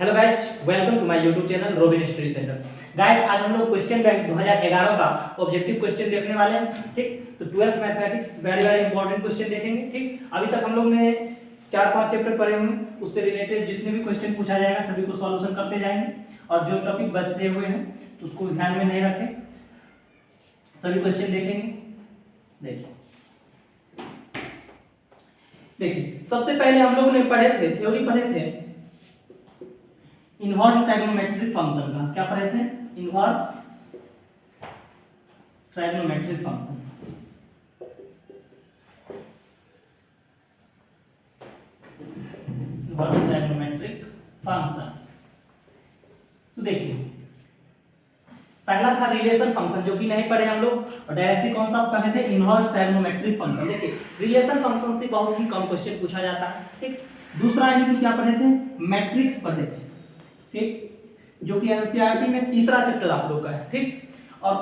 Hello guys, welcome to my YouTube channel Robin study centre. Guys, आज हम लोग question bank 2011 का objective question देखने वाले हैं। ठीक, तो 12th mathematics very very important question देखेंगे। ठीक, अभी तक हम लोग ने 4-5 चैप्टर पढ़े हुए हैं, उससे रिलेटेड जितने भी क्वेश्चन पूछा जाएगा सभी को सॉल्यूशन करते जाएंगे। और जो टॉपिक बचे हुए हैं तो उसको ध्यान में नहीं रखें, सभी क्वेश्चन देखेंगे। देखिए सबसे पहले हम लोग ने पढ़े थे, थ्योरी पढ़े थे इनवर्स ट्राइगोनोमेट्रिक फंक्शन का। क्या पढ़े थे? Inverse trigonometric function. Inverse trigonometric function. तो देखिए पहला था रिलेशन फंक्शन, जो कि नहीं पढ़े हम लोग, और डायरेक्टली कौन सा पढ़े थे? Inverse trigonometric function. देखिए रिलेशन फंक्शन से बहुत ही कम क्वेश्चन पूछा जाता है। ठीक, दूसरा यानी कि क्या पढ़े थे? मैट्रिक्स पढ़े थे। ठीक, जो कि एनसीईआरटी में तीसरा चैप्टर आप लोग का है। ठीक, और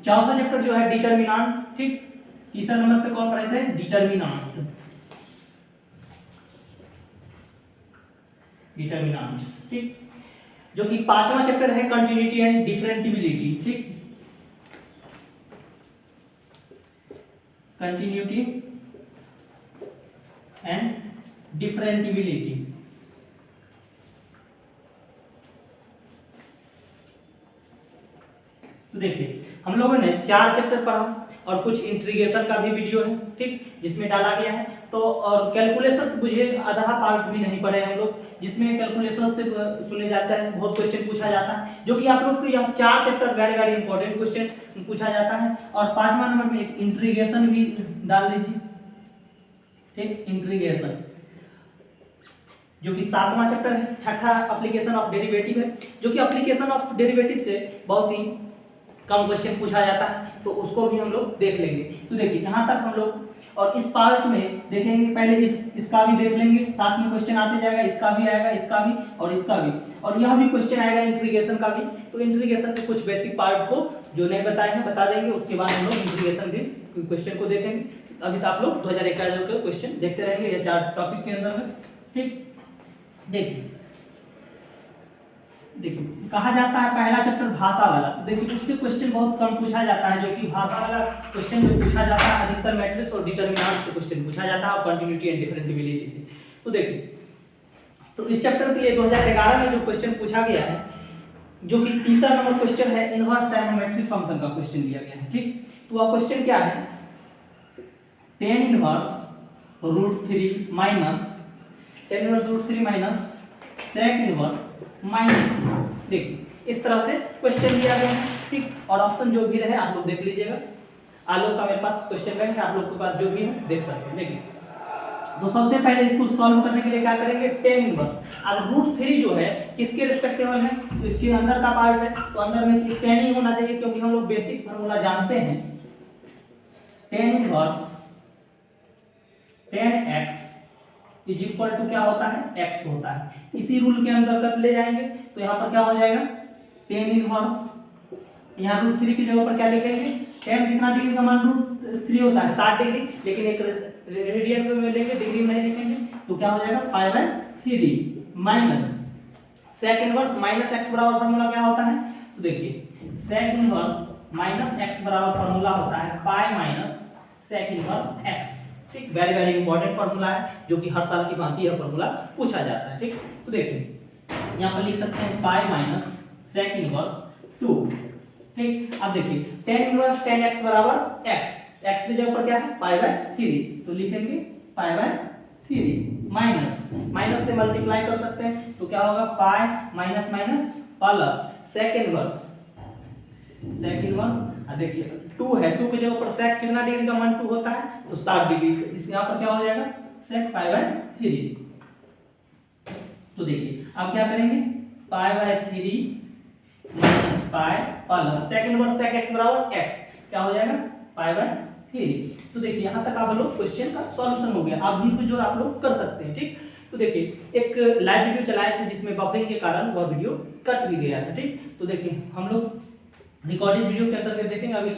चौथा चैप्टर जो है डिटरमिनेंट। ठीक, तीसरा नंबर पे कौन पढ़े थे? डिटरमिनेंट। ठीक, जो कि पांचवा चैप्टर है कंटिन्यूटी एंड डिफरेंटिबिलिटी। ठीक, कंटिन्यूटी एंड डिफरेंटिबिलिटी। तो देखिए हम लोगों ने 4 चैप्टर पढ़ा और कुछ इंटीग्रेशन का भी वीडियो है। ठीक, जिसमें डाला गया है। तो और कैलकुलेशन मुझे आधा पार्ट भी नहीं पढ़े हम लोग, जिसमें कैलकुलेशन से सुने जाता है, बहुत क्वेश्चन पूछा जाता है, जो कि आप लोग को यह 4 chapter very very important question पूछा जाता है। और 5वां नंबर में एक इंटीग्रेशन भी डाल लीजिए। ठीक, इंटीग्रेशन जो कि 7वां चैप्टर है। छठा एप्लीकेशन ऑफ डेरिवेटिव है, जो कि एप्लीकेशन ऑफ डेरिवेटिव से बहुत ही कम क्वेश्चन पूछा जाता है, तो उसको भी हम लोग देख लेंगे। तो देखिए यहाँ तक हम लोग, और इस पार्ट में देखेंगे पहले इसका भी देख लेंगे, साथ में क्वेश्चन आते जाएगा, इसका भी आएगा, इसका भी और इसका भी, और यह भी क्वेश्चन आएगा इंटीग्रेशन का भी। तो इंटीग्रेशन के कुछ बेसिक पार्ट को जो नहीं बताए हैं बता देंगे, उसके बाद हम लोग इंटीग्रेशन के क्वेश्चन को देखेंगे। अभी तो आप लोग 2011 के क्वेश्चन देखते रहेंगे ये 4 टॉपिक के अंदर में। ठीक, देखिए कहा जाता है पहला चैप्टर भाषा वाला। तो देखिए उससे क्वेश्चन बहुत कम पूछा जाता है, जो कि भाषा वाला क्वेश्चन जो पूछा जाता है अधिकतर मैट्रिक्स और डिटरमिनेंट से क्वेश्चन पूछा जाता है, और कंटिन्यूटी एंड डिफरेंटिबिलिटी से। तो देखिए तो इस चैप्टर के लिए 2011 में जो क्वेश्चन पूछा गया है, जो कि तीसरा नंबर क्वेश्चन है, इनवर्स ट्राइगोनोमेट्रिक फंक्शन का क्वेश्चन दिया गया है। ठीक, तो वह क्वेश्चन क्या है? tan inverse √3 minus sec inverse minus. देखिए इस तरह से क्वेश्चन दिया गया है। ठीक, और ऑप्शन जो भी रहे आप लोग देख लीजिएगा। आलोक का मेरे पास क्वेश्चन बैंक है, आप लोग के पास जो भी है देख सकते हैं। देखिए तो सबसे पहले इसको सॉल्व करने के लिए क्या करेंगे? tan inverse. अब √3 जो है किसके रिस्पेक्टिव है? तो इसके अंदर का पार्ट है, तो अंदर में tan ही होना चाहिए, क्योंकि हम लोग बेसिक फार्मूला जानते हैं। tan inverse tan x is equal to क्या होता है? x होता है। इसी रूल के अंतर्गत ले जाएंगे, तो यहाँ पर क्या हो जाएगा? tan इनवर्स, यहाँ √3 की जगह पर क्या लिखेंगे? tan कितना डिग्री का मान √3 होता है? 60 डिग्री, लेकिन एक रेडियन में लेंगे, डिग्री में नहीं लिखेंगे। तो क्या हो जाएगा? π/3 minus sec inverse minus x बराबर फार्मूला क्या होता है? तो देखिए sec इनवर्स माइनस x बराबर फार्मूला होता है pi minus sec inverse x। ठीक, वेरी वेरी इंपॉर्टेंट फार्मूला है, जो कि हर साल की भांति यह फार्मूला पूछा जाता है। ठीक, तो देखिए यहाँ पर लिख सकते हैं पाई माइनस sec इनवर्स 2। ठीक, अब देखिए tan इनवर्स tan x बराबर x, x की जगह पर क्या है? π/3, तो लिखेंगे π/3 माइनस से मल्टीप्लाई कर सकते हैं, तो क्या होगा? Pi minus minus plus sec inverse. देखिए 2 है, 2 की जगह पर sec कितना डिग्री का मान 2 होता है? तो 60 डिग्री। इस यहाँ पर क्या हो जाएगा? sec π/3। तो देखिए अब क्या करेंगे? π/3 minus pi plus sec inverse sec x बराबर x, क्या हो जाएगा? π/3। तो देखिए यहाँ तक आप लोग क्वेश्चन का सॉल्यूशन हो गया। आप भी कुछ जो आप लोग कर सकते हैं। ठीक, तो देखिए एक लाइव वीडियो चलाए थे, जिसमें बफरिंग के कारण वह वीडियो कट भी गया था। ठीक, तो देखिए हम लोग रिकॉर्डेड वीडियो के अंदर देखेंगे। अभी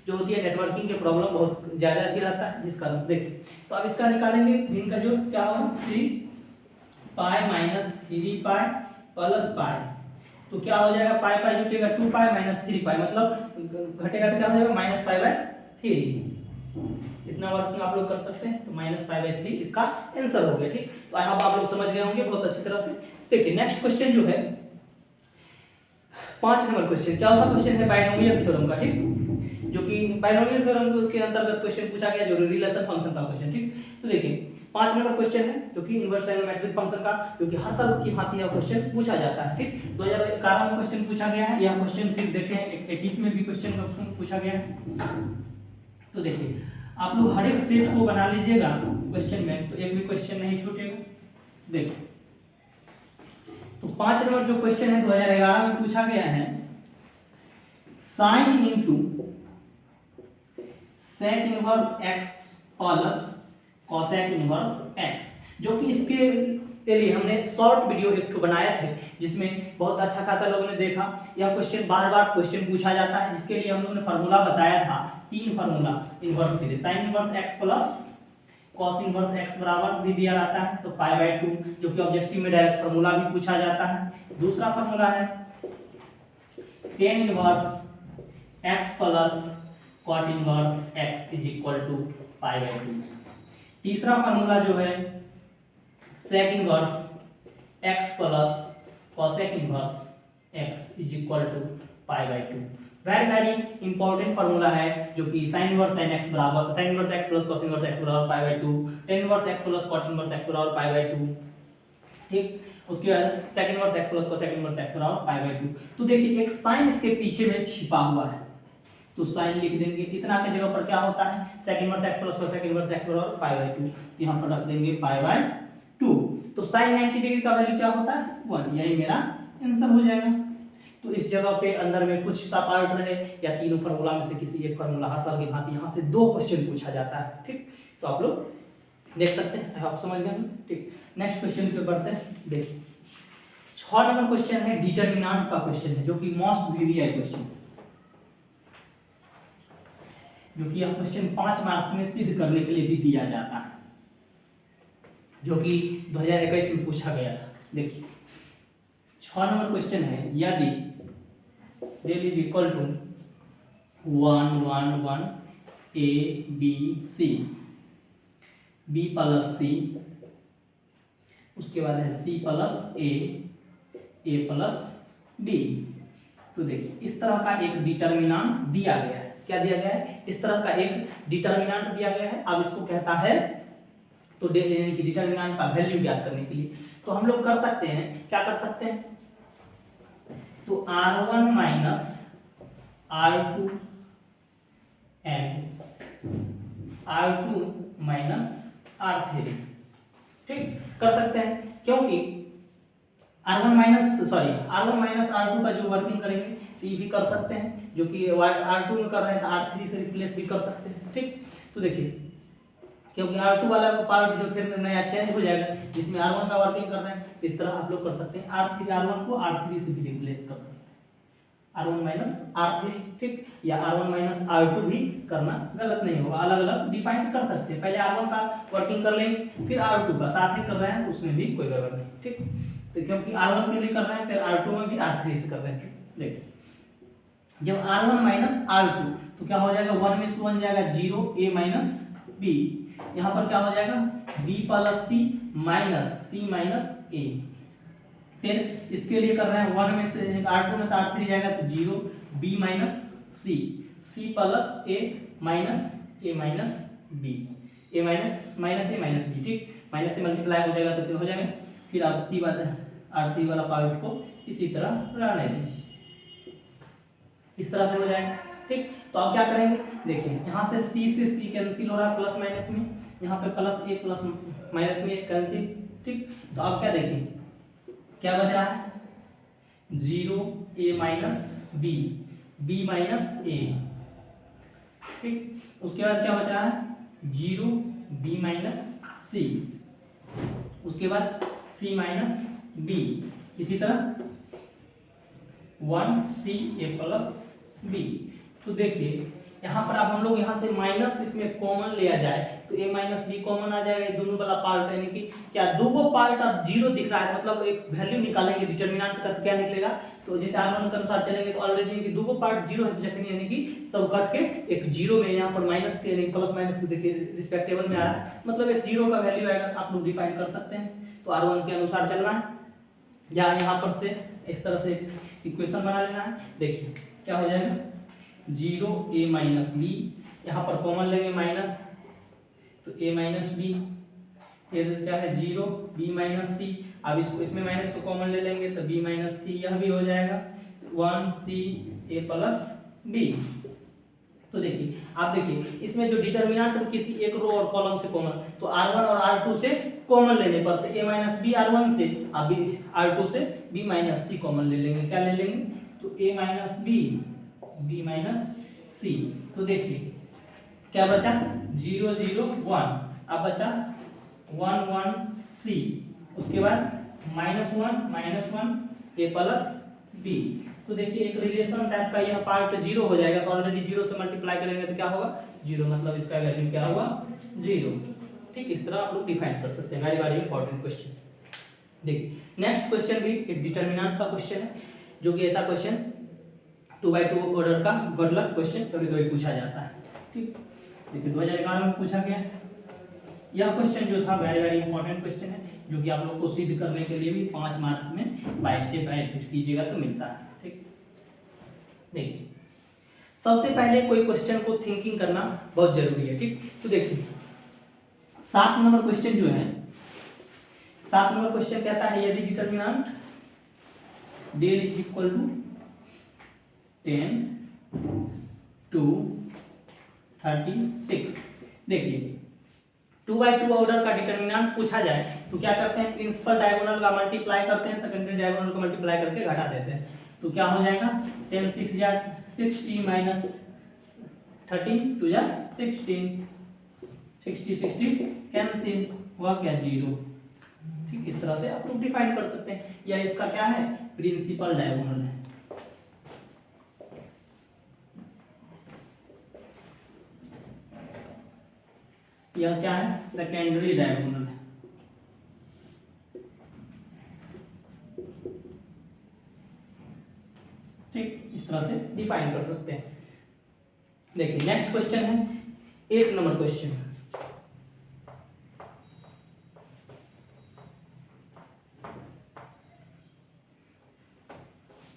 जो होती है नेटवर्किंग के प्रॉब्लम बहुत ज़्यादा ही रहता है, जिस कारण से देखिए तो अब इसका निकालेंगे। इनका जो क्या होगा? 3 pi minus 3 pi plus pi, तो क्या हो जाएगा, पाई पाई जुटेगा 2 पाई माइनस 3 पाई, मतलब घटेगा तो क्या हो जाएगा माइनस पाई बाय 3। इतना वर्किंग आप लोग कर सकते हैं, तो माइनस पाई बाय 3 इसका आंसर हो गया। ठीक, तो आई होप आप लोग समझ गए होंगे बहुत अच्छी तरह से। देखिए नेक्स्ट क्वेश्चन जो है 5 नंबर क्वेश्चन, चौथा क्वेश्चन है बाइनोमियल थ्योरम का। ठीक, जो कि बाइनोमियल थ्योरम के अंतर्गत क्वेश्चन पूछा गया, जो रिलेशन फंक्शन का क्वेश्चन। ठीक, तो देखिए 5 नंबर क्वेश्चन है जो कि इनवर्स ट्रायगोनोमेट्रिक फंक्शन का, जो कि हर साल की भांति यह क्वेश्चन पूछा जाता है। ठीक, 2011 में क्वेश्चन पूछा गया है, यह क्वेश्चन फिर देखें 21 में भी क्वेश्चन पूछा गया है। तो देखिए आप लोग हर एक सेट को बना लीजिएगा क्वेश्चन में, तो एक भी क्वेश्चन नहीं छूटेगा। देखिए तो 5 नंबर जो क्वेश्चन है 2011 में पूछा गया है, sine into sec inverse x plus cosec inverse x, जो कि इसके लिए हमने शॉर्ट वीडियो एक तो बनाया थे, जिसमें बहुत अच्छा खासा लोगों ने देखा। यह क्वेश्चन बार-बार क्वेश्चन पूछा जाता है, जिसके लिए हम लोगों ने फार्मूला बताया था, 3 फार्मूला इनवर्स के लिए। Sine inverse x plus cos inverse x बराबर भी दिया रहता है, तो पाई बाय 2, जो कि ऑब्जेक्टिव में डायरेक्ट फार्मूला भी पूछा जाता है। दूसरा फार्मूला है tan inverse x plus cot inverse x is equal to pi by 2। तीसरा फार्मूला जो है sec inverse x plus cosec inverse x is equal to pi by 2। Very important formula है, जो कि sin इनवर्स sin x बराबर sin inverse x plus cos inverse x बराबर pi by 2, tan inverse x plus cot inverse x बराबर pi by 2। ठीक, उसके बाद sec inverse x plus cosec inverse x बराबर पाई बाय 2। तो देखिए एक साइन इसके पीछे में छिपा हुआ है, तो साइन लिख देंगे। इतना के जगह पर क्या होता है, sec inverse x plus cosec inverse x बराबर पाई बाय 2, तो यहां पर रख देंगे पाई बाय 2। तो sin 90 डिग्री का वैल्यू क्या होता है 1, यही मेरा आंसर हो जाएगा। तो इस जगह पे अंदर में कुछ सा पार्ट रहे या तीनों फार्मूला में से किसी एक फार्मूला, हर साल की भांति यहां से 2 क्वेश्चन पूछा जाता है। ठीक, तो आप लोग देख सकते हैं, आप समझ गए। ठीक, नेक्स्ट क्वेश्चन पे बढ़ते हैं। देखिए 6 नंबर क्वेश्चन है, डिटरमिनेंट का क्वेश्चन है, जो कि मोस्ट वीवीआई क्वेश्चन, जो कि यह क्वेश्चन 5 मार्क्स में सिद्ध करने के लिए भी दिया जाता है, जो कि 2021 में पूछा गया था। देखिए 6 नंबर क्वेश्चन है, यदि del is equal to 1 1 1 a b c, b plus c, उसके बाद है c plus a plus b। तो देखिए इस तरह का एक डिटरमिनेंट दिया गया है। क्या दिया गया है, इस तरह का एक डिटरमिनेंट दिया गया है। अब इसको कहता है, तो यानी कि डिटरमिनेंट का वैल्यू ज्ञात करने के लिए तो हम लोग कर सकते हैं, क्या कर सकते हैं, तो r1 minus r2 and r2 minus r3, ठीक कर सकते हैं, क्योंकि r1 माइनस r2 का जो वर्किंग करेंगे तो ये भी कर सकते हैं, जो कि r2 में कर रहे हैं तो r3 से रिप्लेस भी कर सकते हैं। ठीक, तो देखिए क्योंकि R2 वाला पार्ट जो फिर नया चेंज हो जाएगा, जिसमें R1 का वर्किंग कर रहे हैं, तो इस तरह आप लोग कर सकते हैं, R1 को R3 से भी रिप्लेस कर सकते हैं, R1 माइनस R3। ठीक, या R1 माइनस R2 भी करना गलत नहीं होगा, अलग अलग डिफाइन कर सकते हैं। पहले R1 का वर्किंग कर लेंगे, फिर R2 का साथ ही कर रहे हैं, उसमें भी कोई गड़बड़ नहीं। ठीक, तो क्योंकि R1 के लिए कर रहे हैं, फिर R2 में भी R3 से कर रहे हैं। देखिए जब R1 माइनस R2, तो क्या हो जाएगा, 1 में से 1 जाएगा 0, a माइनस b, यहाँ पर क्या हो जाएगा b plus c minus c minus a। फिर इसके लिए कर रहे हैं 1 में से R2 में से R3 जाएगा तो 0, b minus c, c plus a minus a minus b, a minus a minus b। ठीक, माइनस से मल्टीप्लाई हो जाएगा तो क्या हो जाएगा, फिर आप c वाला R3 वाला पार्ट को इसी तरह रहने दीजिए, इस तरह से हो जाएगा। ठीक, तो अब क्या करेंगे, देखिए यहाँ से c कैंसिल हो रहा है प्लस माइनस में, यहाँ पे प्लस a प्लस माइनस में कैंसिल। ठीक, तो अब क्या देखिए क्या बच रहा है, 0 a minus b, b minus a। ठीक, उसके बाद क्या बच रहा है, 0 b माइनस c, उसके बाद c माइनस b, इसी तरह 1 c a प्लस b। तो देखिए यहाँ पर अब हम लोग यहाँ से माइनस इसमें कॉमन लिया जाए तो a माइनस बी कॉमन आ जाएगा, ये दोनों वाला पार्ट यानी कि क्या दो को पार्ट अब जीरो दिख रहा है, मतलब एक वैल्यू निकालेंगे डिटरमिनेंट का, क्या निकलेगा, तो जैसे R1 के अनुसार चलेंगे तो ऑलरेडी कि दो को पार्ट जीरो है यानी कि सब कट के एक जीरो में यहाँ पर माइनस के यानी प्लस माइनस के देखिए रिस्पेक्टेबल में आ रहा है, मतलब एक जीरो का वैल्यू आएगा, आप लोग डिफाइन कर सकते हैं। तो R1 के अनुसार चलना है या यहाँ पर से इस तरह से इक्वेशन बना लेना है। देखिए क्या हो जाएगा, 0 a माइनस बी, यहाँ पर कॉमन लेंगे माइनस तो a माइनस बी, फिर क्या है 0 b माइनस सी, अब इसको इसमें माइनस को कॉमन ले लेंगे तो b माइनस सी, यह भी हो जाएगा 1c a प्लस b। तो देखिए आप देखिए इसमें जो डिटरमिनेंट किसी एक रो और कॉलम से कॉमन, तो R1 और R2 से कॉमन लेने पर तो a माइनस बी R1 से, अब R2 से b माइनस सी कॉमन ले लेंगे, क्या ले लेंगे, तो a minus b b minus c. तो देखिए क्या बचा 0 0 1, अब बचा 1 1 c, उसके बाद -1 a प्लस b। तो देखिए एक रिलेशन टाइप का यह पार्ट जीरो हो जाएगा, तो ऑलरेडी जीरो से मल्टीप्लाई करेंगे तो क्या होगा जीरो, मतलब इसका वैल्यू क्या होगा जीरो। ठीक, इस तरह आप लोग डिफाइन कर सकते हैं, वेरी वेरी इंपॉर्टेंट क्वेश्चन। देखिए नेक्स्ट क्वेश्चन भी एक डिटरमिनेंट का क्वेश्चन है, जो कि ऐसा क्वेश्चन 2x2 ऑर्डर का गुड लक क्वेश्चन कभी कभी पूछा जाता है। ठीक, देखिए 2011 में पूछा गया। यह क्वेश्चन जो था वेरी वेरी इंपॉर्टेंट क्वेश्चन है, जो कि आप लोग को सिद्ध करने के लिए भी 5 मार्क्स में बाय स्टेप प्रैक्टिस कीजिएगा तो मिलता है। ठीक, देखिए सबसे पहले कोई क्वेश्चन को थिंकिंग करना बहुत जरूरी है। ठीक, तो देखिए 7 नंबर क्वेश्चन जो है, 7 नंबर क्वेश्चन कहता है यदि determinant del is equal to 10 2 36। देखिए 2x2 ऑर्डर का डिटरमिनेंट पूछा जाए तो क्या करते हैं, प्रिंसिपल डायगोनल का मल्टीप्लाई करते हैं, सेकेंडरी डायगोनल को मल्टीप्लाई करके घटा देते हैं, तो क्या हो जाएगा 10 6 जा 60 माइनस 13 2 जा 16, 60 60 कैंसिल हुआ क्या 0। ठीक, इस तरह से आप लोग डिफाइन कर सकते हैं, या इसका क्या है प्रिंसिपल डायगोनल है। यह क्या है सेकेंडरी डायगोनल है। ठीक, इस तरह से डिफाइन कर सकते हैं। देखिए नेक्स्ट क्वेश्चन है 8 नंबर क्वेश्चन।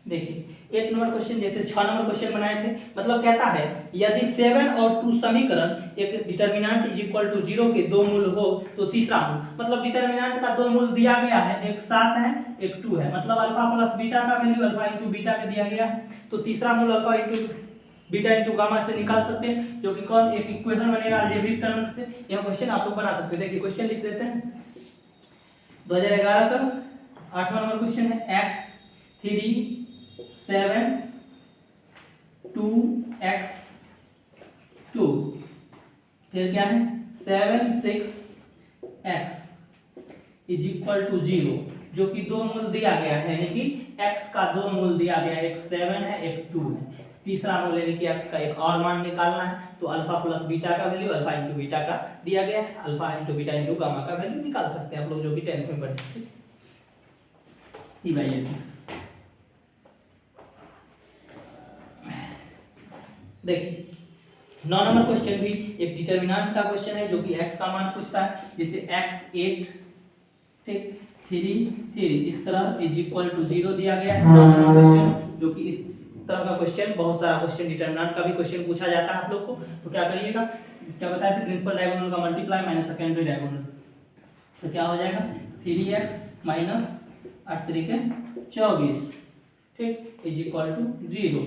देखिए 8 नंबर क्वेश्चन जैसे 6 नंबर क्वेश्चन बनाए थे, मतलब कहता है यदि 7 और 2 समीकरण एक डिटरमिनेंट इज इक्वल टू 0 के दो मूल हो तो तीसरा मूल, मतलब डिटरमिनेंट का दो मूल दिया गया है, एक 7 है एक 2 है, मतलब अल्फा प्लस बीटा का वैल्यू अल्फा इंटू बीटा का दिया गया है, तो तीसरा मूल alpha into beta into gamma से निकाल सकते हैं, जो कि कौन एक इक्वेशन बनेगा अलजेब्रिक टर्म से। यह क्वेश्चन आप लोग बना सकते हैं। देखिए क्वेश्चन लिख देते हैं 2011 का 8वां नंबर क्वेश्चन है x 3 7 2 x 2, फिर क्या है 7 6 x इज इक्वल टू 0, जो कि दो मूल दिया गया है, यानी कि x का दो मूल दिया गया है, एक 7 है एक 2 है, तीसरा मूल यानी कि x का एक और मान निकालना है, तो अल्फा प्लस बीटा का वैल्यू अल्फा इंटू बीटा का दिया गया है, alpha into beta into gamma का वैल्यू निकाल सकते हैं आप लोग, जो कि 10th में पढ़े सी बाई एस। देखिए 9 नंबर क्वेश्चन भी एक डिटरमिनेंट का क्वेश्चन है, जो कि x का मान पूछता है, जैसे x 8 ठीक 3 3 इस तरह इज इक्वल टू 0 दिया गया है। 9 नंबर क्वेश्चन, जो कि इस तरह का क्वेश्चन बहुत सारा क्वेश्चन डिटरमिनेंट का भी क्वेश्चन पूछा जाता है आप लोग को, तो क्या करिएगा, क्या बताया था प्रिंसिपल डायगोनल का मल्टीप्लाई माइनस सेकेंडरी डायगोनल, तो क्या हो जाएगा 3x माइनस 8 3 के 24 ठीक is equal to 0,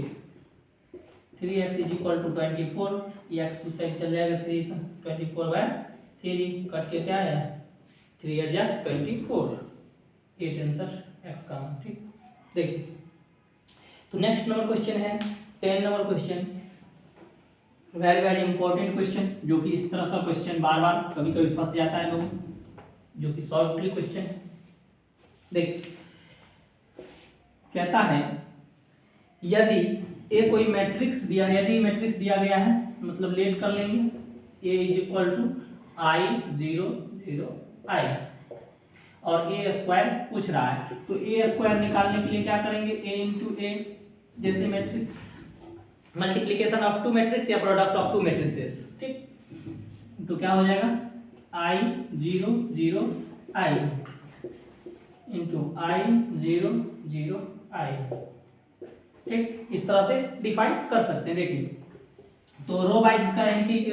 3x is equal to 24, ये x उस साइड चल जाएगा 3 24 बाय 3 कट के क्या आया 3 8 जा 24, 8 आंसर x का मान। ठीक, देखिए तो नेक्स्ट नंबर क्वेश्चन है 10 number question, very very important question, जो कि इस तरह का क्वेश्चन बार बार कभी कभी फंस जाता है लोग, जो कि शॉर्टली क्वेश्चन है। देख कहता है यदि ए कोई मैट्रिक्स दिया, यदि मैट्रिक्स दिया गया है मतलब लेट कर लेंगे ए इज इक्वल टू आई 0 0 आई, और ए स्क्वायर पूछ रहा है तो ए स्क्वायर निकालने के लिए क्या करेंगे, ए इंटू ए, जैसे matrix multiplication of two matrix या प्रोडक्ट ऑफ टू मैट्रिसेस, ठीक। तो क्या हो जाएगा आई 0 0 आई इंटू आई 0 0 आई, ठीक। इस तरह से डिफाइन कर सकते हैं। देखिए तो रो वाइज का यानी कि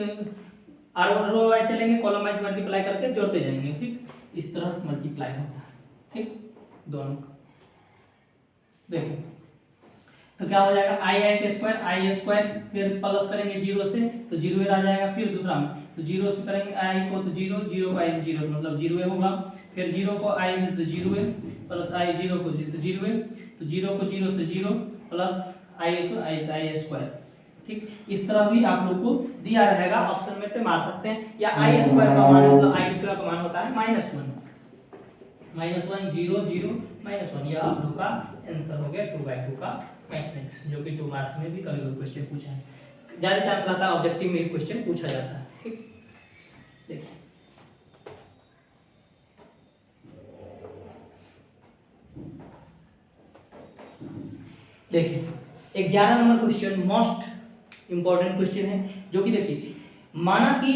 रो वाइज चलेंगे, कॉलम वाइज मल्टीप्लाई करके जोड़ते जाएंगे, ठीक। इस तरह मल्टीप्लाई होता है, ठीक, दोनों। देखिए तो क्या हो जाएगा आई आई के स्क्वायर आई स्क्वायर, फिर प्लस करेंगे 0 से तो 0 आ जाएगा, फिर दूसरा में तो 0 से करेंगे आई को तो 0 0 को आई 0 मतलब 0 होगा, फिर 0 को आई से तो 0 प्लस आई 0 को तो 0 तो 0 को 0 से 0 प्लस आई को आई से आई स्क्वायर, ठीक। इस तरह भी आप लोग को दिया रहेगा, ऑप्शन में तो मार सकते हैं, या आई स्क्वायर का मान मतलब आई का मान होता है -1 -1 0 0 -1, यह आप लोग का आंसर हो गया 2/2 का मैट्रिक्स, जो कि 2 मार्क्स में भी कभी क्वेश्चन पूछा है, ज्यादा चांस रहता है ऑब्जेक्टिव में क्वेश्चन पूछा जाता है, ठीक। देखिए देखिए 11 number question most important question है, जो कि देखिए माना कि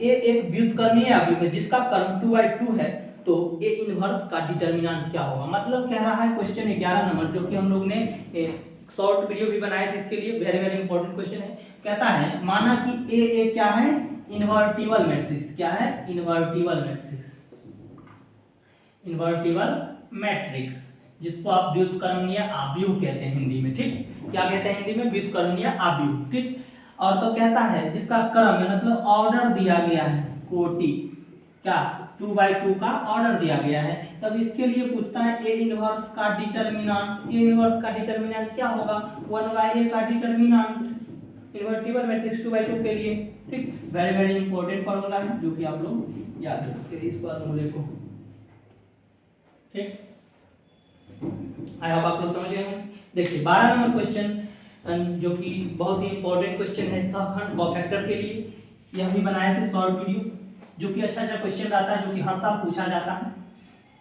ए एक व्युत्क्रमीय अवयव है जिसका कर्म 2/2 है, तो ए इनवर्स का डिटर्मिनेंट क्या होगा। मतलब कह रहा है क्वेश्चन 11 नंबर, जो कि हम लोग ने शॉर्ट वीडियो भी बनाए थे इसके लिए, वेरी वेरी इंपॉर्टेंट क्वेश्चन है। कहता है माना कि ए क्या है, इन्वर्टिबल मैट्रिक्स, क्या है, इन्वर्टिबल मैट्रिक्स, जिसको आप व्युत्क्रमीय अवयव कहते हैं हिंदी में, ठीक। क्या कहते हैं हिंदी में, व्युत्क्रमीय अवयव, ठीक। और तो कहता है जिसका क्रम है मतलब ऑर्डर दिया गया है, कोटि क्या 2/2 का ऑर्डर दिया गया है, तब इसके लिए पूछता है ए इनवर्स का डिटर्मिनेंट। ए इनवर्स का डिटर्मिनेंट क्या होगा, 1/a का डिटर्मिनेंट इन्वर्टिबल मैट्रिक्स 2/2 के लिए, ठीक। वेरी वेरी इंपॉर्टेंट फार्मूला है, जो कि आप लोग याद रखते हैं इस फार्मूले को, ठीक। आई होप आप लोग समझ गए हैं। देखिए 12 नंबर क्वेश्चन, जो कि बहुत ही इंपॉर्टेंट क्वेश्चन है सहखंड कोफैक्टर के लिए, यह भी बनाए थे शॉर्ट वीडियो, जो कि अच्छा क्वेश्चन आता है, जो कि हर साल पूछा जाता है,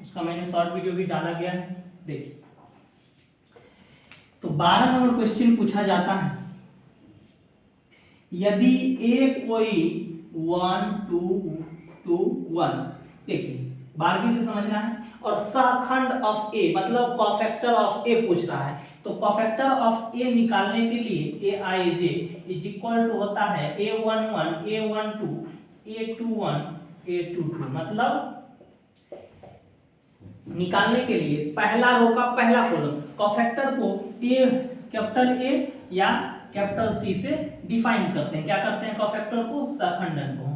उसका मैंने शॉर्ट वीडियो भी डाला गया है। देखिए तो 12 नंबर क्वेश्चन पूछा जाता है, यदि ए कोई 1 2 2 1, देखिए बारहवीं से समझना है, और सहखंड ऑफ ए मतलब कोफैक्टर ऑफ ए पूछ रहा है, तो कोफैक्टर ऑफ ए निकालने के लिए ए आई जे इज इक्वल टू होता है A11 A12 A21 A22, मतलब निकालने के लिए पहला रो का पहला कॉलम कोफैक्टर को ए कैपिटल ए या कैपिटल सी से डिफाइन करते हैं। क्या करते हैं, कोफैक्टर को सहखंडन को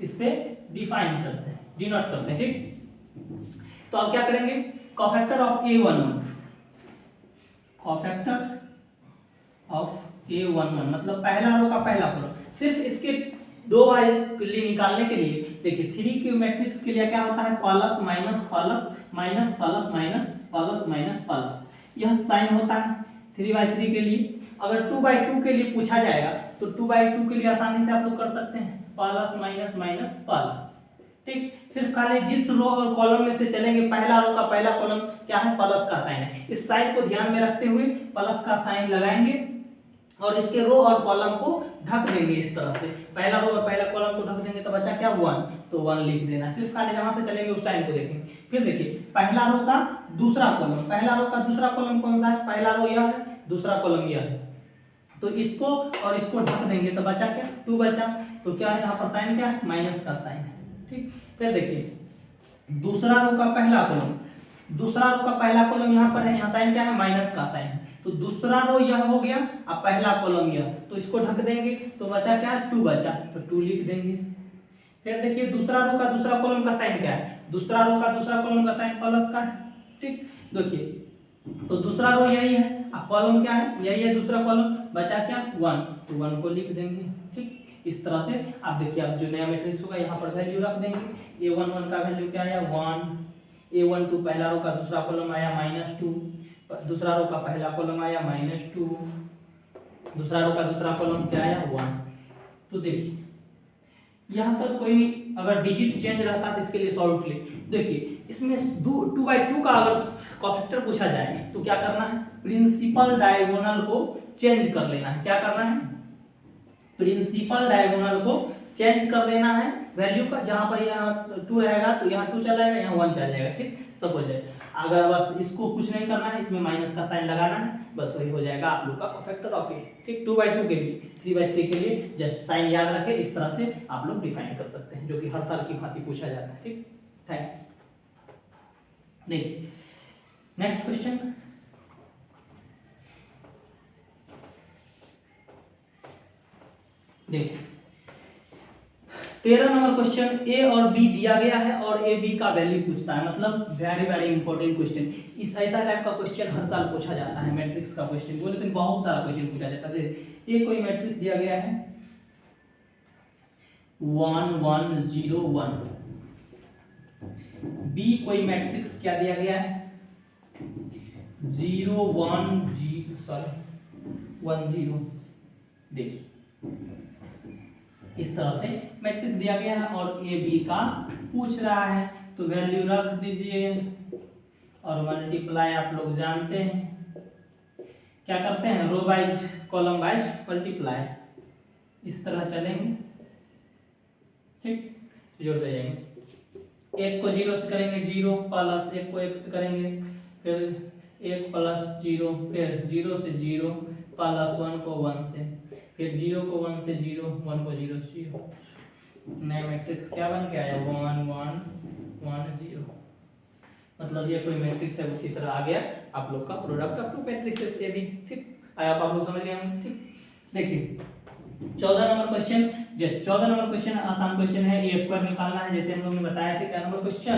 इससे डिफाइन करते हैं, डिनोट करते हैं, ठीक। तो अब क्या करेंगे, कोफैक्टर ऑफ A11 मतलब पहला रो का पहला कॉलम, सिर्फ इसके दो वाई के लिए निकालने के लिए देखिए 3 के मैट्रिक्स के लिए क्या होता है, plus minus plus minus plus minus plus minus plus, यह साइन होता है 3/3 के लिए। अगर 2/2 के लिए पूछा जाएगा तो 2/2 के लिए आसानी से आप लोग कर सकते हैं प्लस माइनस माइनस प्लस, ठीक। सिर्फ खाली जिस रो और कॉलम में से चलेंगे पहला रो का पहला कॉलम क्या है, प्लस का साइन है, इस साइन को ध्यान में रखते हुए प्लस का साइन लगाएंगे और इसके रो और कॉलम को ढक देंगे इस तरह से, पहला रो और पहला कॉलम को ढक देंगे तो बचा क्या 1, तो 1 लिख देना, सिर्फ खाली जहां से चलेंगे उस साइन को देखेंगे। फिर देखिए पहला रो का दूसरा कॉलम, पहला रो का दूसरा कॉलम कौन सा है, पहला रो यह है, दूसरा कॉलम यह है, तो इसको और इसको ढक देंगे तो बचा क्या 2 बचा, तो क्या है यहाँ पर साइन क्या है, माइनस का साइन है, ठीक। फिर देखिए दूसरा रो का पहला कॉलम, दूसरा रो का पहला कॉलम यहाँ पर है, यहाँ साइन क्या है, माइनस का साइन है, तो दूसरा रो यह हो गया और पहला कॉलम यह, तो इसको ढक देंगे तो बचा क्या 2 बचा, तो 2 लिख देंगे। फिर देखिए दूसरा रो का दूसरा कॉलम का साइन क्या है, दूसरा रो का दूसरा कॉलम का साइन प्लस का है, ठीक। देखिए तो दूसरा रो यही है और कॉलम क्या है, यही है दूसरा कॉलम, बचा क्या 1, तो 1 को लिख देंगे, ठीक। इस तरह से आप देखिए अब जो नया मैट्रिक्स होगा यहाँ पर वैल्यू रख देंगे। A11 का वैल्यू क्या आया 1, A12 पहला रो का दूसरा कॉलम आया -2, दूसरा रो का पहला कॉलम आया -2, दूसरा रो का दूसरा कॉलम क्या आया 1। तो देखिए यहाँ पर कोई अगर डिजिट चेंज रहता तो इसके लिए सॉल्व के लिए देखिए इसमें 2/2 का अगर कॉफैक्टर पूछा जाए तो क्या करना है, प्रिंसिपल डायगोनल को चेंज कर लेना है। क्या करना है, प्रिंसिपल डायगोनल को चेंज कर देना है वैल्यू का। जहां पर यहाँ 2 रहेगा तो यहाँ 2 चला जाएगा, यहाँ 1 चला जाएगा, ठीक सब हो जाएगा। अगर बस इसको कुछ नहीं करना है, इसमें माइनस का साइन लगाना है, बस वही हो जाएगा आप लोग का कॉफैक्टर ऑफ ए। ठीक 2/2 के लिए 3/3 के लिए जस्ट साइन याद रखें, इस तरह से आप लोग डिफाइन कर सकते हैं, जो कि हर साल की भांति पूछा जाता है। ठीक थैंक यू। देखिए नेक्स्ट क्वेश्चन, देखिए 13 नंबर क्वेश्चन ए और बी दिया गया है और ए बी का वैल्यू पूछता है, मतलब वेरी वेरी इंपॉर्टेंट क्वेश्चन। इस ऐसा टाइप का क्वेश्चन हर साल पूछा जाता है, मैट्रिक्स का क्वेश्चन वो, लेकिन बहुत सारा क्वेश्चन पूछा जाता है। ए कोई मैट्रिक्स दिया गया है 1 1 0 1, बी कोई मैट्रिक्स क्या दिया गया है 0 1 0। देखिए इस तरह से मैट्रिक्स दिया गया है और ए बी का पूछ रहा है, तो वैल्यू रख दीजिए और मल्टीप्लाई आप लोग जानते हैं क्या करते हैं, row wise column wise multiply, इस तरह चलेंगे। ठीक जोड़ते जाएंगे, 1 को 0 से करेंगे 0 प्लस 1 को 1 से करेंगे, फिर 1 प्लस 0, फिर 0 से 0 प्लस 1 को 1 से, फिर 0 को 1 से 0, 1 को 0 से 0। नया मैट्रिक्स क्या बन के आया 1 1 1 0, मतलब ये कोई मैट्रिक्स है उसी तरह आ गया आप लोग का प्रोडक्ट ऑफ टू मैट्रिक्स से भी। ठीक आया आप लोग समझ गए होंगे। ठीक देखिए 14 number question, just 14 number question आसान क्वेश्चन है, ए स्क्वायर निकालना है जैसे हम लोग ने बताया थे। क्या नंबर क्वेश्चन,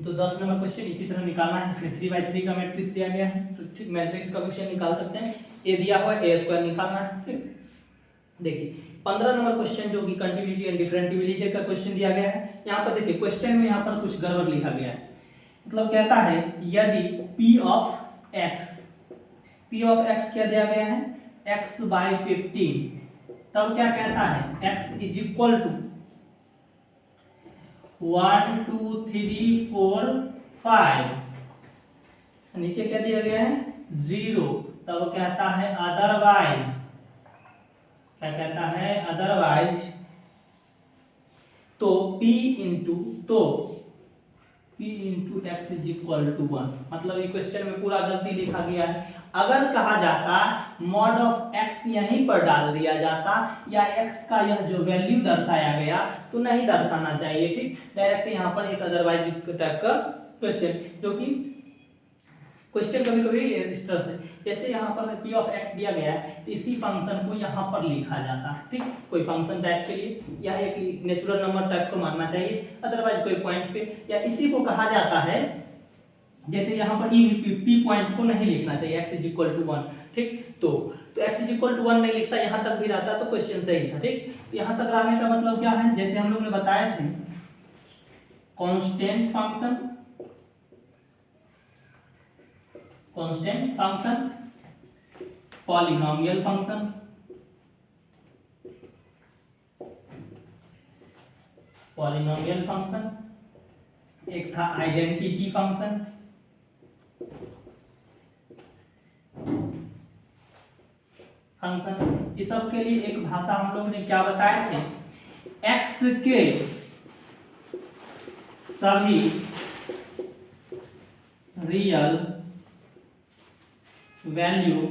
तो 10 नंबर क्वेश्चन इसी तरह निकालना है। इसमें 3/3 का मैट्रिक्स दिया गया है, तो ठीक मैट्रिक्स का क्वेश्चन निकाल सकते हैं। ए दिया हुआ है, ए स्क्वायर निकालना है। ठीक देखिए 15 नंबर क्वेश्चन जो कि कंटिन्यूटी एंड डिफरेंटिबिलिटी का क्वेश्चन दिया गया है। यहाँ पर देखिए क्वेश्चन में यहाँ पर कुछ गड़बड़ लिखा गया है, मतलब कहता है यदि p ऑफ x क्या दिया गया है x/15, तब क्या कहता है x इज इक्वल टू 1 2 3 4 5, नीचे क्या दिया गया है 0, तब कहता है अदरवाइज, क्या कहता है अदरवाइज, तो p into x is equal to 1। मतलब ये क्वेश्चन में पूरा गलती लिखा गया है। अगर कहा जाता मॉड ऑफ x यहीं पर डाल दिया जाता या x का यह जो वैल्यू दर्शाया गया तो नहीं दर्शाना चाहिए। ठीक डायरेक्ट यहाँ पर एक अदरवाइज टाइप का क्वेश्चन, जो कि क्वेश्चन कभी कभी इस तरह से, जैसे यहाँ पर p ऑफ x दिया गया है तो इसी फंक्शन को यहाँ पर लिखा जाता। ठीक कोई फंक्शन टाइप के लिए या एक नेचुरल नंबर टाइप को मानना चाहिए, अदरवाइज कोई पॉइंट पे या इसी को कहा जाता है। जैसे यहाँ पर p पॉइंट को नहीं लिखना चाहिए, x इज इक्वल टू 1। ठीक तो x इज इक्वल टू 1 नहीं लिखता, यहाँ तक भी रहता तो क्वेश्चन सही था। ठीक तो यहाँ तक रहने का मतलब क्या है, जैसे हम लोग ने बताए थे कांस्टेंट फंक्शन पॉलिनोमियल फंक्शन, एक था आइडेंटिटी फंक्शन, इस सब के लिए एक भाषा हम लोग ने क्या बताए थे, x के सभी रियल वैल्यू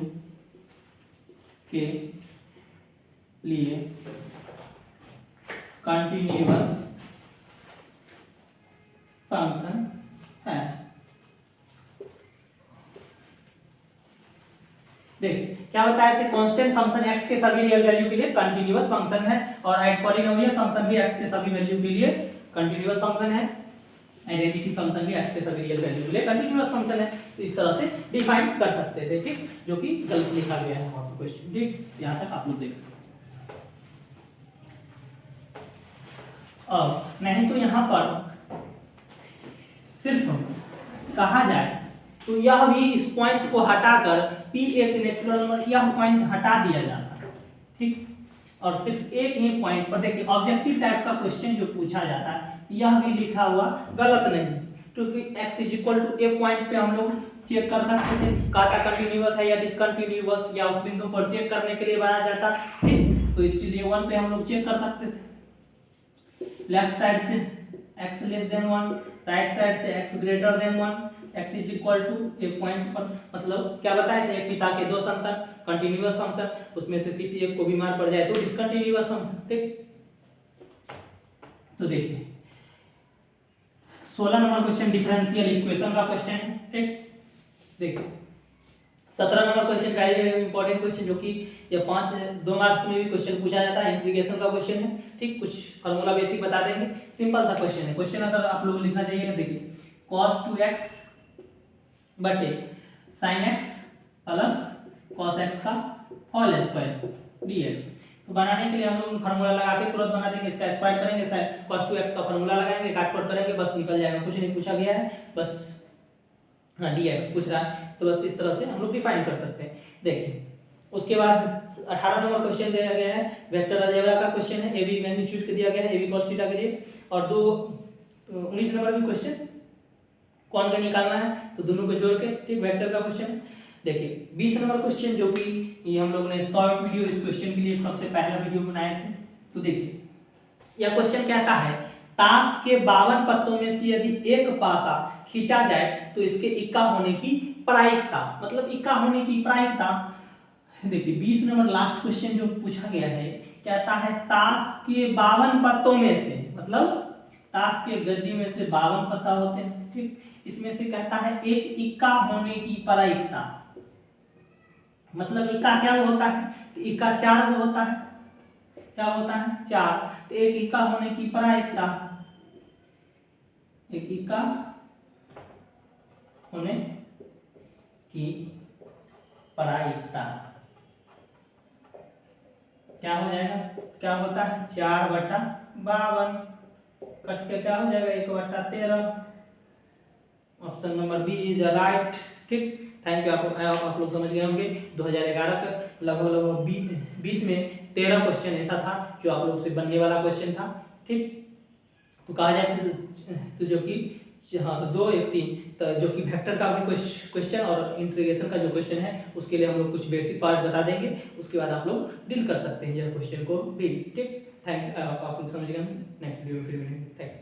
के लिए कंटिन्यूअस फंक्शन है। देखिए क्या बताए थे, कांस्टेंट फंक्शन x के सभी रियल वैल्यू के लिए कंटिन्यूअस फंक्शन है और पॉलिनोमियल फंक्शन भी x के सभी वैल्यू के लिए कंटिन्यूअस फंक्शन है, आइडेंटिटी फंक्शन भी x के सभी रियल वैल्यू के लिए कंटिन्यूअस फंक्शन है। तो इस तरह से डिफाइन कर सकते थे। ठीक जो कि गलत लिखा गया है वहां पर क्वेश्चन। ठीक यहां तक आप लोग देख सकते हैं। अब नहीं तो यहां पर सिर्फ कहा जाए तो यह भी इस पॉइंट को हटाकर p एक नेचुरल नंबर, यह पॉइंट हटा दिया जाता है, ठीक। और सिर्फ एक ही पॉइंट पर देखिए ऑब्जेक्टिव टाइप का क्वेश्चन जो पूछा जाता है यह भी लिखा हुआ गलत नहीं, क्योंकि x equal to a point पे हम लोग चेक कर सकते थे काटा कंटिन्यूअस है या डिसकंटिन्यूअस, या उस बिंदु पर चेक करने के लिए बनाया जाता, ठीक। तो इसलिए 1 पे हम लोग चेक कर सकते थे। लेफ्ट साइड से x less than 1, right side से x greater than 1, x is equal to a point पर, मतलब क्या बताए थे, एक पिता के दो संतान, कंटिन्यूअस फंक्शन, उसमें से किसी एक को बीमार पड़ जाए तो डिसकंटिन्यूअस फंक्शन, ठीक। तो देखिए 16 नंबर क्वेश्चन डिफरेंशियल इक्वेशन का क्वेश्चन है, ठीक। देखिए 17 नंबर क्वेश्चन का इंपॉर्टेंट क्वेश्चन जो कि ये 2 मार्क्स में भी क्वेश्चन पूछा जाता है, इंटीग्रेशन का क्वेश्चन है, ठीक। कुछ फार्मूला बेसिक बता देंगे, सिंपल सा क्वेश्चन है। क्वेश्चन अगर आप लोग लिखना चाहिए देखिए cos 2x बटे sin x plus cos x का होल स्क्वायर dx। तो बनाने के लिए हम लोग फार्मूला लगा के तुरंत बना देंगे, इसका स्क्वायर करेंगे, cos 2x का फार्मूला लगाएंगे, काट करेंगे, बस निकल जाएगा, कुछ नहीं पूछा गया है, बस हाँ dx पूछ रहा है, तो बस इस तरह से हम लोग डिफाइन कर सकते हैं। देखिए उसके बाद 18 नंबर क्वेश्चन दिया गया है, वेक्टर अलजेब्रा का क्वेश्चन है, ए बी मैग्नीट्यूड के दिया गया है, ए बी cos थीटा के लिए, और 19 नंबर भी क्वेश्चन कौन का निकालना है, तो दोनों को जोड़ के, ठीक, वेक्टर का क्वेश्चन। देखिए 20 नंबर क्वेश्चन जो कि ये हम लोग ने शॉर्ट वीडियो इस क्वेश्चन के लिए सबसे पहला वीडियो बनाए थे। तो देखिए यह क्वेश्चन कहता है ताश के 52 पत्तों में से यदि एक पासा खींचा जाए तो इसके इक्का होने की प्रायिकता, मतलब इक्का होने की प्रायिकता। देखिए 20 नंबर लास्ट क्वेश्चन जो पूछा गया है कहता है ताश के 52 पत्तों में से, मतलब ताश के गड्डी में से 52 पत्ता होते हैं, ठीक। इसमें से कहता है एक इक्का होने की प्रायिकता, मतलब इक्का क्या होता है, तो इक्का 4 होता है, क्या होता है 4, तो एक इक्का होने की प्रायिकता, एक इक्का होने की प्रायिकता क्या हो जाएगा, क्या होता है 4/52, कट के क्या हो जाएगा 1/13। Option number B is right, ठीक। थैंक यू, आप लोग समझ गए होंगे। 2011 का लगभग 20 में 13 क्वेश्चन ऐसा था जो आप लोग से बनने वाला क्वेश्चन था, ठीक। तो कहा जाए तो जो कि हाँ तो 2 1 3 तो जो कि वेक्टर का भी क्वेश्चन और इंटीग्रेशन का जो क्वेश्चन है उसके लिए हम लोग कुछ बेसिक पार्ट बता देंगे, उसके बाद आप लोग डील कर सकते हैं यह क्वेश्चन को भी, ठीक। थैंक आप लोग समझ गए, नेक्स्ट वीडियो में फिर मिलेंगे, थैंक यू।